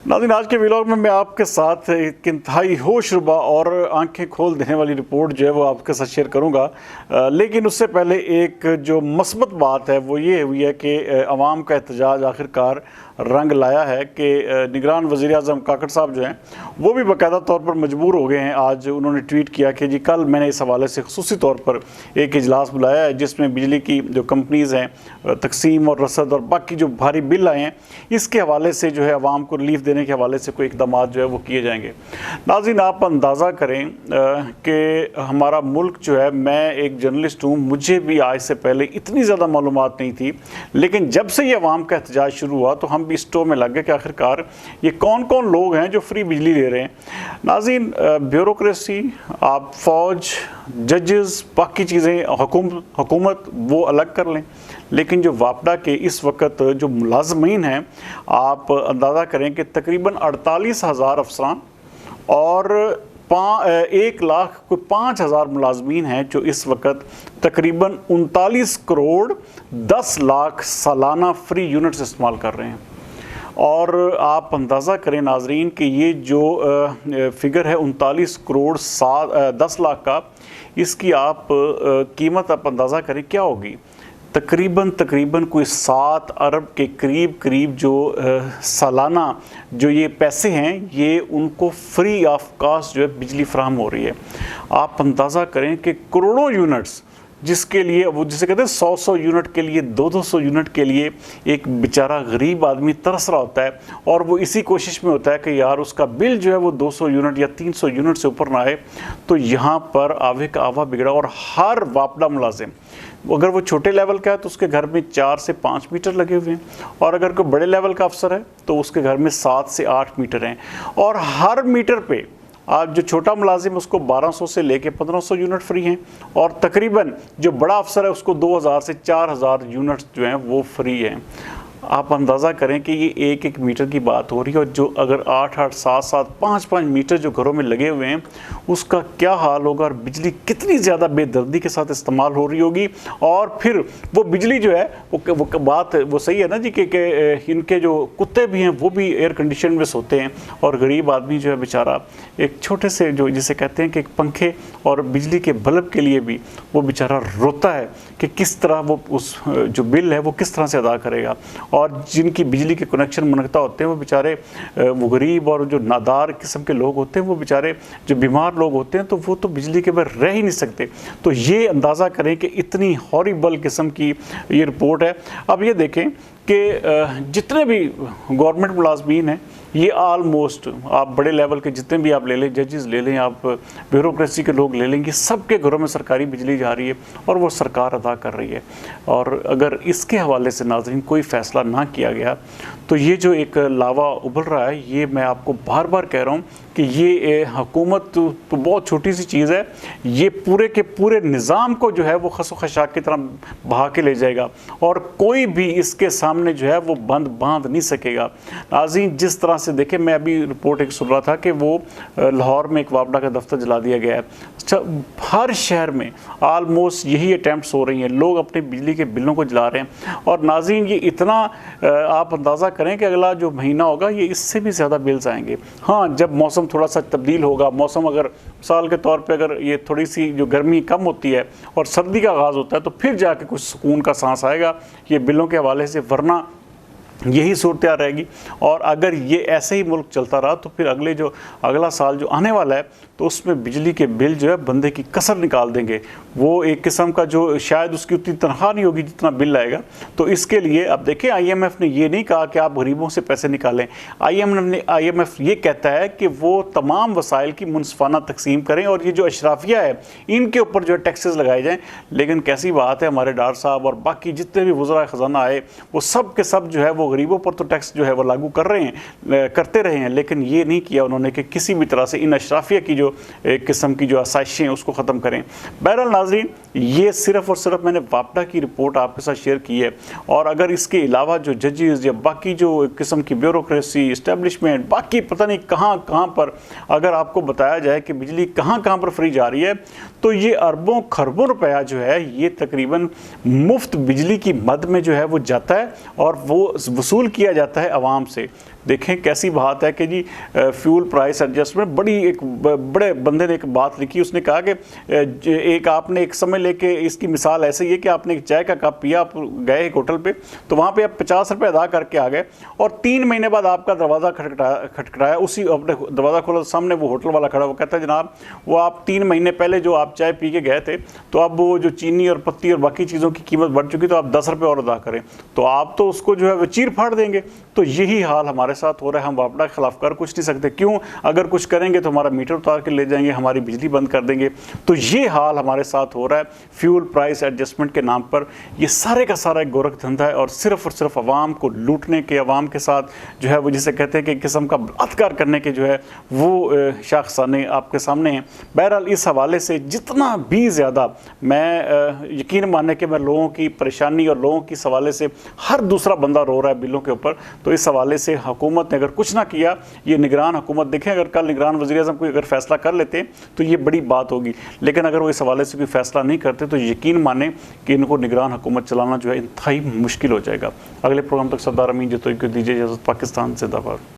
नाज़रीन, आज के व्लॉग में मैं आपके साथ एक इंतहाई होशरुबा और आंखें खोल देने वाली रिपोर्ट जो है वो आपके साथ शेयर करूंगा। लेकिन उससे पहले एक जो मस्बत बात है वो ये हुई है कि अवाम का एहतजाज आखिरकार रंग लाया है कि निगरान वज़ीर आज़म काकड़ साहब जो हैं वो भी बाकायदा तौर पर मजबूर हो गए हैं। आज उन्होंने ट्वीट किया कि जी कल मैंने इस हवाले से ख़ुसूसी तौर पर एक इजलास बुलाया है जिसमें बिजली की जो कंपनीज़ हैं तकसीम और रसद और बाकी जो भारी बिल आए हैं इसके हवाले से जो है अवाम को रिलीफ देने के हवाले से कोई इक़दाम जो है वो किए जाएंगे। नाज़रीन, आप अंदाज़ा करें कि हमारा मुल्क जो है, मैं एक जर्नलिस्ट हूँ, मुझे भी आज से पहले इतनी ज़्यादा मालूमात नहीं थी, लेकिन जब से ये अवाम का एहतजाज शुरू हुआ तो हम भी स्टोर में लग गए कि आखिरकार ये कौन कौन लोग हैं जो फ्री बिजली ले रहे हैं। नाज़रीन, ब्यूरोक्रेसी, आप फ़ौज, जजेस, बाकी चीज़ें, हुकूमत वो अलग कर लें, लेकिन जो वापडा के इस वक्त जो मुलाजमीन हैं, आप अंदाज़ा करें कि तकरीबन 48,000 अफसरान और 1,05,000 मुलाजमीन हैं जो इस वक्त तकरीबन 39 करोड़ 10 लाख सालाना फ्री यूनिट्स इस्तेमाल कर रहे हैं। और आप अंदाज़ा करें नाजरीन कि ये जो फिगर है 39 करोड़ 10 लाख का, इसकी आप कीमत आप अंदाज़ा करें क्या होगी। तकरीबन कोई 7 अरब के करीब जो सालाना जो ये पैसे हैं ये उनको फ्री ऑफ कास्ट जो है बिजली फराहम हो रही है। आप अंदाज़ा करें कि करोड़ों यूनिट्स, जिसके लिए वो जिसे कहते हैं 100 यूनिट के लिए, 200 यूनिट के लिए एक बेचारा गरीब आदमी तरस रहा होता है और वो इसी कोशिश में होता है कि यार उसका बिल जो है वो 200 यूनिट या 300 यूनिट से ऊपर ना आए। तो यहाँ पर आवे का आवा बिगड़ा। और हर वापडा मुलाजिम, अगर वो छोटे लेवल का है तो उसके घर में 4 से 5 मीटर लगे हुए हैं, और अगर कोई बड़े लेवल का अफसर है तो उसके घर में 7 से 8 मीटर हैं। और हर मीटर पे आज जो छोटा मुलाजिम उसको 1200 से लेके 1500 यूनिट फ्री हैं, और तकरीबन जो बड़ा अफसर है उसको 2000 से 4000 यूनिट्स जो हैं वो फ्री हैं। आप अंदाज़ा करें कि ये एक मीटर की बात हो रही है, और जो अगर 8-8, 7-7, 5-5 मीटर जो घरों में लगे हुए हैं उसका क्या हाल होगा, और बिजली कितनी ज़्यादा बेदर्दी के साथ इस्तेमाल हो रही होगी। और फिर वो बिजली जो है वो बात वो सही है ना जी कि इनके जो कुत्ते भी हैं वो भी एयर कंडीशन में सोते हैं, और गरीब आदमी जो है बेचारा एक छोटे से जो जिसे कहते हैं कि एक पंखे और बिजली के बल्ब के लिए भी वो बेचारा रोता है कि किस तरह वो उस जो बिल है वो किस तरह से अदा करेगा। और जिनकी बिजली के कनेक्शन मुनक़्ता होते हैं वो बेचारे वो गरीब और जो नादार किस्म के लोग होते हैं, वो बेचारे जो बीमार लोग होते हैं, तो वो तो बिजली के बगैर रह ही नहीं सकते। तो ये अंदाज़ा करें कि इतनी हॉरिबल किस्म की ये रिपोर्ट है। अब ये देखें कि जितने भी गवर्नमेंट मुलाजमीन हैं ये आलमोस्ट, आप बड़े लेवल के जितने भी आप ले लें, जजेस ले लें, आप ब्यूरोक्रेसी के लोग ले लेंगे, सबके घरों में सरकारी बिजली जा रही है और वो सरकार अदा कर रही है। और अगर इसके हवाले से नाज़रीन कोई फ़ैसला ना किया गया तो ये जो एक लावा उबल रहा है, ये मैं आपको बार बार कह रहा हूँ कि ये हुकूमत तो बहुत छोटी सी चीज़ है, ये पूरे के पूरे निज़ाम को जो है वो खसो खशाक की तरह बहा के ले जाएगा, और कोई भी इसके सामने जो है वो बांध नहीं सकेगा। नाज़रीन, जिस तरह से देखें, मैं अभी रिपोर्ट एक सुन रहा था कि वो लाहौर में एक वापडा का दफ्तर जला दिया गया है। हर शहर में आलमोस्ट यही अटैम्प्ट्स हो रही हैं, लोग अपने बिजली के बिलों को जला रहे हैं। और नाज़रीन, ये इतना आप अंदाज़ा करें कि अगला जो महीना होगा ये इससे भी ज़्यादा बिल्स आएंगे। हाँ, जब मौसम थोड़ा सा तब्दील होगा, मौसम अगर साल के तौर पे अगर ये थोड़ी सी जो गर्मी कम होती है और सर्दी का आगाज़ होता है तो फिर जाके कुछ सुकून का सांस आएगा ये बिलों के हवाले से, वरना यही सूरत रहेगी। और अगर ये ऐसे ही मुल्क चलता रहा तो फिर अगला साल जो आने वाला है तो उसमें बिजली के बिल जो है बंदे की कसर निकाल देंगे। वो एक किस्म का जो शायद उसकी उतनी तनख्वाह नहीं होगी जितना बिल आएगा। तो इसके लिए अब देखें, IMF ने ये नहीं कहा कि आप गरीबों से पैसे निकालें। IMF ये कहता है कि वो तमाम वसाइल की मुनसिफाना तकसीम करें और ये जो अशराफिया है इनके ऊपर जो है टैक्सेस लगाए जाएँ। लेकिन कैसी बात है, हमारे डार साहब और बाकी जितने भी वज़रा ख़जाना आए वो सब के सब जो है वो गरीबों पर तो टैक्स जो है वो लागू करते रहे हैं, लेकिन ये नहीं किया उन्होंने कि किसी भी तरह से इन अशराफिया की जो एक किस्म की जो आसाइशें हैं उसको ख़त्म करें। बहरहाल नाज़रीन, ये सिर्फ़ और सिर्फ मैंने वापडा की रिपोर्ट आपके साथ शेयर की है, और अगर इसके अलावा जो जजेस या बाकी जो किस्म की ब्यूरोक्रेसी, इस्टेब्लिशमेंट, बाकी पता नहीं कहाँ पर अगर आपको बताया जाए कि बिजली कहाँ पर फ्री जा रही है तो ये अरबों खरबों रुपया जो है ये तकरीबन मुफ्त बिजली की मद में जो है वो जाता है और वो वसूल किया जाता है आवाम से। देखें कैसी बात है कि जी फ्यूल प्राइस एडजस्टमेंट बड़े बंदे ने एक बात लिखी, उसने कहा कि एक आपने एक समय लेके, इसकी मिसाल ऐसे ही है कि आपने एक चाय का कप पिया, आप गए एक होटल पे, तो वहाँ पे आप 50 रुपये अदा करके आ गए और 3 महीने बाद आपका दरवाज़ा खटखटाया, उसी अपने दरवाज़ा खोला, सामने वो होटल वाला खड़ा, वो कहता है जनाब वो आप 3 महीने पहले जो आप चाय पी के गए थे, तो अब वो जो चीनी और पत्ती और बाकी चीज़ों की कीमत बढ़ चुकी, तो आप 10 रुपये और अदा करें, तो आप तो उसको जो है वो चीर फाड़ देंगे। तो यही हाल हमारे साथ हो रहा है, हम अपना खिलाफ कर कुछ नहीं सकते। क्यों? अगर कुछ करेंगे तो हमारा मीटर उतार के ले जाएंगे, हमारी बिजली बंद कर देंगे। तो ये हाल हमारे साथ हो रहा है फ्यूल प्राइस एडजस्टमेंट के नाम पर। ये सारे का सारा एक गोरख धंधा है और सिर्फ अवाम को लूटने के, अवाम के साथ जो है वो जिसे कहते हैं कि किस्म का बलात्कार करने के जो है वो शाखसाने आपके सामने हैं। बहरहाल इस हवाले से जितना भी ज़्यादा मैं यकीन माने कि मैं लोगों की परेशानी और लोगों की हवाले से हर दूसरा बंदा रो रहा है बिलों के ऊपर, तो इस हवाले से हुकूमत ने अगर कुछ ना किया, ये निगरान हुकूमत, देखें अगर कल निगरान वज़ीर-ए-आज़म कोई अगर फैसला कर लेते तो ये बड़ी बात होगी, लेकिन अगर वो इस हवाले से कोई फैसला नहीं करते तो यकीन माने कि इनको निगरान हुकूमत चलाना जो है इंतहाई मुश्किल हो जाएगा। अगले प्रोग्राम तक सरदार अमीन जो तो दीजिए इजाज़त। पाकिस्तान जिंदाबाद।